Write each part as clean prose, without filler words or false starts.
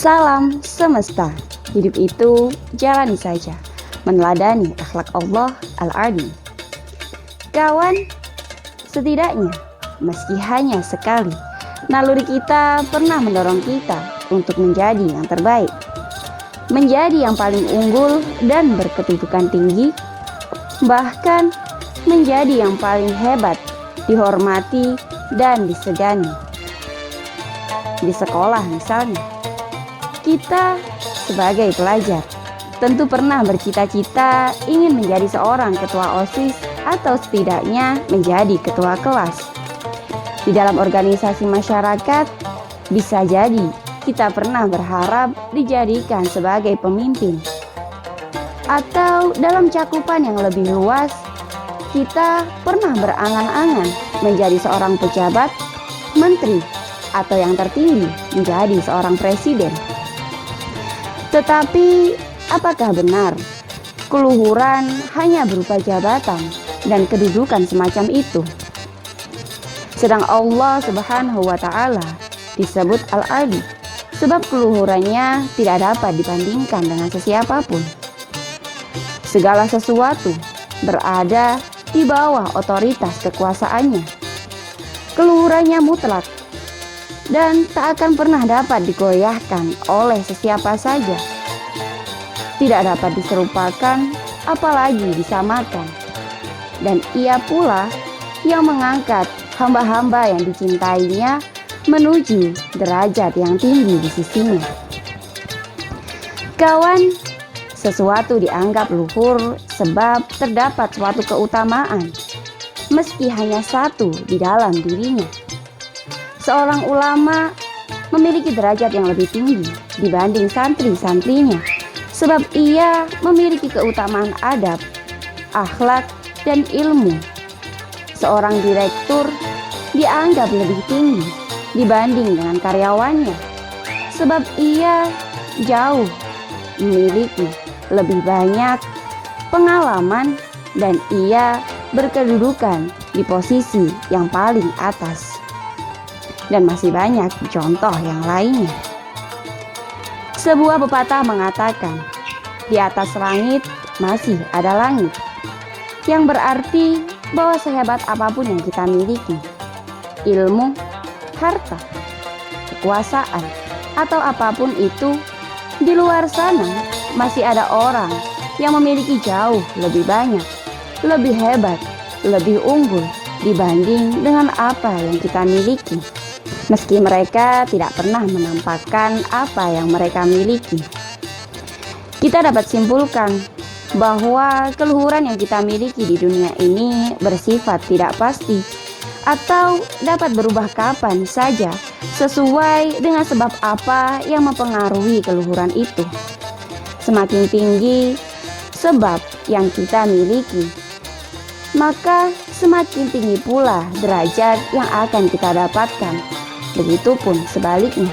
Salam semesta, hidup itu jalani saja, meneladani akhlak Allah Al-Adim. Kawan, setidaknya meski hanya sekali, naluri kita pernah mendorong kita untuk menjadi yang terbaik, menjadi yang paling unggul dan berkedudukan tinggi, bahkan menjadi yang paling hebat, dihormati dan disegani. Di sekolah misalnya, kita sebagai pelajar tentu pernah bercita-cita ingin menjadi seorang ketua OSIS atau setidaknya menjadi ketua kelas. Di dalam organisasi masyarakat, bisa jadi kita pernah berharap dijadikan sebagai pemimpin. Atau dalam cakupan yang lebih luas, kita pernah berangan-angan menjadi seorang pejabat, menteri, atau yang tertinggi menjadi seorang presiden. Tetapi apakah benar keluhuran hanya berupa jabatan dan kedudukan semacam itu? Sedang Allah Subhanahu wa Ta'ala disebut Al-Ali, sebab keluhurannya tidak dapat dibandingkan dengan sesiapapun. Segala sesuatu berada di bawah otoritas kekuasaannya. Keluhurannya mutlak dan tak akan pernah dapat digoyahkan oleh sesiapa saja. Tidak dapat diserupakan, apalagi disamakan. Dan ia pula yang mengangkat hamba-hamba yang dicintainya menuju derajat yang tinggi di sisinya. Kawan, sesuatu dianggap luhur sebab terdapat suatu keutamaan, meski hanya satu di dalam dirinya. Seorang ulama memiliki derajat yang lebih tinggi dibanding santri-santrinya, sebab ia memiliki keutamaan adab, akhlak, dan ilmu. Seorang direktur dianggap lebih tinggi dibanding dengan karyawannya, sebab ia jauh memiliki lebih banyak pengalaman dan ia berkedudukan di posisi yang paling atas. Dan masih banyak contoh yang lainnya. Sebuah pepatah mengatakan, di atas langit masih ada langit, yang berarti bahwa sehebat apapun yang kita miliki, ilmu, harta, kekuasaan, atau apapun itu, di luar sana masih ada orang yang memiliki jauh lebih banyak, lebih hebat, lebih unggul dibanding dengan apa yang kita miliki. Meski mereka tidak pernah menampakkan apa yang mereka miliki. Kita dapat simpulkan bahwa keluhuran yang kita miliki di dunia ini bersifat tidak pasti atau dapat berubah kapan saja sesuai dengan sebab apa yang mempengaruhi keluhuran itu. Semakin tinggi sebab yang kita miliki, maka semakin tinggi pula derajat yang akan kita dapatkan. Begitupun sebaliknya.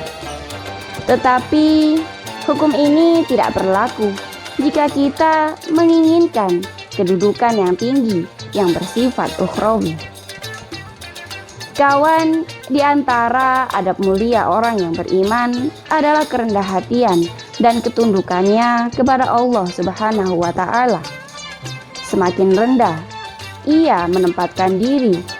Tetapi hukum ini tidak berlaku jika kita menginginkan kedudukan yang tinggi yang bersifat ukhrawi. Kawan, di antara adab mulia orang yang beriman adalah kerendah hatian dan ketundukannya kepada Allah Subhanahu wa Ta'ala. Semakin rendah ia menempatkan diri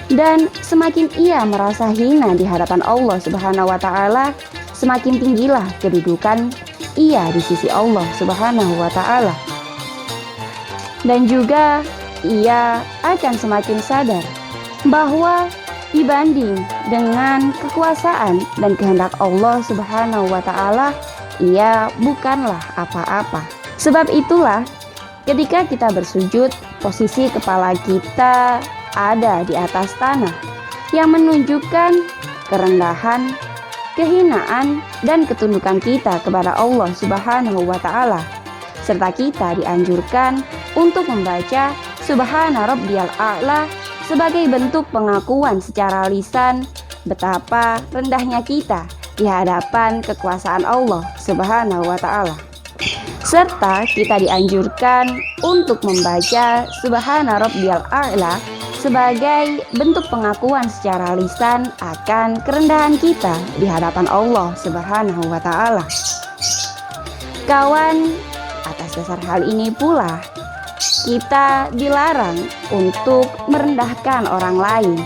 dan semakin ia merasa hina di hadapan Allah Subhanahu wa Ta'ala, semakin tinggilah kedudukan ia di sisi Allah Subhanahu wa Ta'ala. Dan juga ia akan semakin sadar bahwa dibanding dengan kekuasaan dan kehendak Allah Subhanahu wa Ta'ala, ia bukanlah apa-apa. Sebab itulah ketika kita bersujud, posisi kepala kita ada di atas tanah, yang menunjukkan kerendahan, kehinaan, dan ketundukan kita kepada Allah Subhanahu wa Ta'ala. Serta kita dianjurkan untuk membaca Subhana Rabbiyal A'la sebagai bentuk pengakuan secara lisan betapa rendahnya kita di hadapan kekuasaan Allah Subhanahu wa Ta'ala. Serta kita dianjurkan untuk membaca Subhana Rabbiyal A'la sebagai bentuk pengakuan secara lisan akan kerendahan kita di hadapan Allah Subhanahu wa Ta'ala. Kawan, atas dasar hal ini pula kita dilarang untuk merendahkan orang lain,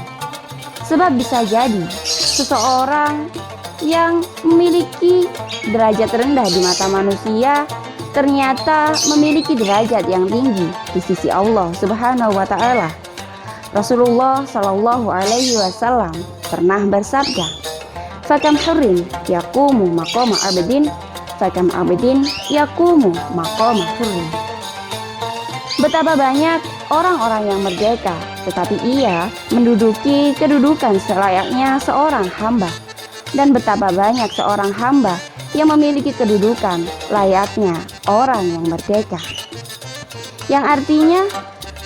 sebab bisa jadi seseorang yang memiliki derajat rendah di mata manusia ternyata memiliki derajat yang tinggi di sisi Allah Subhanahu wa Ta'ala. Rasulullah Shallallahu Alaihi Wasallam pernah bersabda, "Fakam hurrin yaqumu maqama abdin, fakam abdin yaqumu maqama hurrin." Betapa banyak orang-orang yang merdeka, tetapi ia menduduki kedudukan selayaknya seorang hamba. Dan betapa banyak seorang hamba yang memiliki kedudukan layaknya orang yang merdeka. Yang artinya,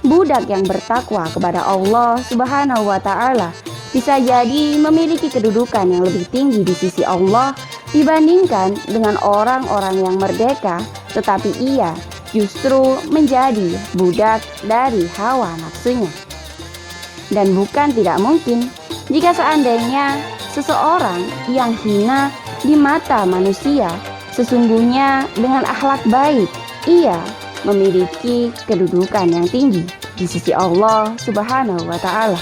budak yang bertakwa kepada Allah Subhanahu wa Ta'ala bisa jadi memiliki kedudukan yang lebih tinggi di sisi Allah dibandingkan dengan orang-orang yang merdeka, tetapi ia justru menjadi budak dari hawa nafsunya. Dan bukan tidak mungkin jika seandainya seseorang yang hina di mata manusia sesungguhnya dengan akhlak baik, ia memiliki kedudukan yang tinggi di sisi Allah Subhanahu wa Ta'ala.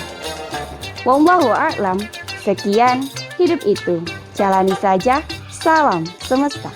Wallahu a'lam. Sekian hidup itu. Jalani saja. Salam semesta.